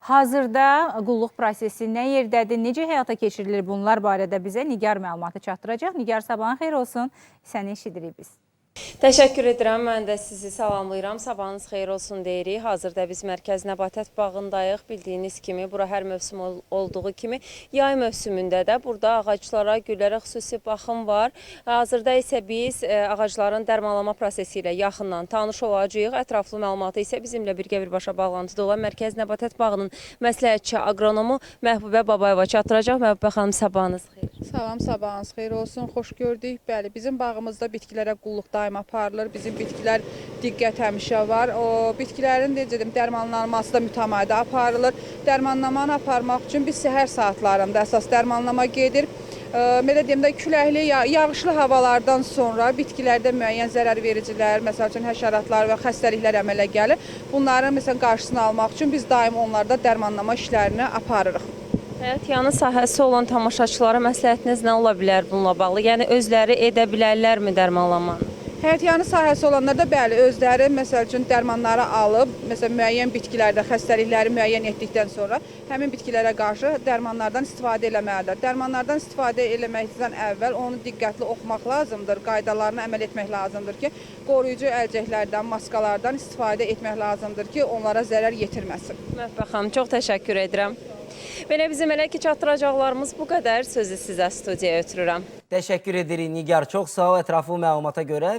Hazırda qulluq prosesi nə yerdədir, necə həyata keçirilir bunlar barədə bizə Nigar məlumatı çatdıracaq. Nigar, sabahın xeyir olsun, səni eşidirik biz. Təşəkkür edirəm. Mən də sizi salamlayıram. Sabahınız xeyir olsun deyirik. Hazırda biz Mərkəz Nəbatət bağındayıq. Bildiyiniz kimi, bura hər mövsüm olduğu kimi yay mövsümündə də burada ağaclara, güllərə xüsusi baxım var. Hazırda isə biz ağacların dərmanlama prosesi ilə yaxından tanış olacağıq. Ətraflı məlumatı isə bizimlə birgə birbaşa bağlantıda olan Mərkəz Nəbatət bağının məsləhətçi aqronomu Məhbubə Babayeva çatdıracaq. Məhbubə xanım, sabahınız xeyir. Salam, sabahınız xeyir olsun. Xoş gördük. Bəli, bizim bağımızda bitkilərə qulluq daim aparılır. Bizim bitkilər diqqət həmişə var. O bitkilərin dedim dərmanlanması da mütəmadi aparılır. Dərmanlamanı aparmaq üçün biz səhər saatlarında əsas dərmanlama gedir. Belə deyim də küləkli, yağışlı havalardan sonra bitkilərdə müəyyən zərər vericilər, məsəl üçün həşəratlar və xəstəliklər əmələ gəlir. Bunların məsələn qarşısını almaq üçün biz daim onlarda dərmanlama işlərini aparırıq. Həyatyanı sahəsi olan tamaşaçılara məsləhətiniz nə ola bilər bununla bağlı? Yəni özləri edə bilərlərmi dərmanlamanı? Həyatyanı sahəsi olanlar da bəli, özləri məsəl üçün dərmanları alıb, məsələn müəyyən bitkilərdə xəstəlikləri müəyyən etdikdən sonra həmin bitkilərə qarşı dərmanlardan istifadə eləməlidir. Dərmanlardan istifadə eləməkdən əvvəl onu diqqətli oxumaq lazımdır, qaydalarına əməl etmək lazımdır ki, qoruyucu əlcəklərdən, maskalardan istifadə etmək lazımdır ki, onlara zərər yetirməsin. Məhbubə xanım, çox təşəkkür edirəm. Belə bizim elə ki çatdıracaqlarımız bu qədər. Sözü sizə studiyaya ötürürəm. Təşəkkür edirik Nigar. Çox sağ ol ətraflı məlumata görə.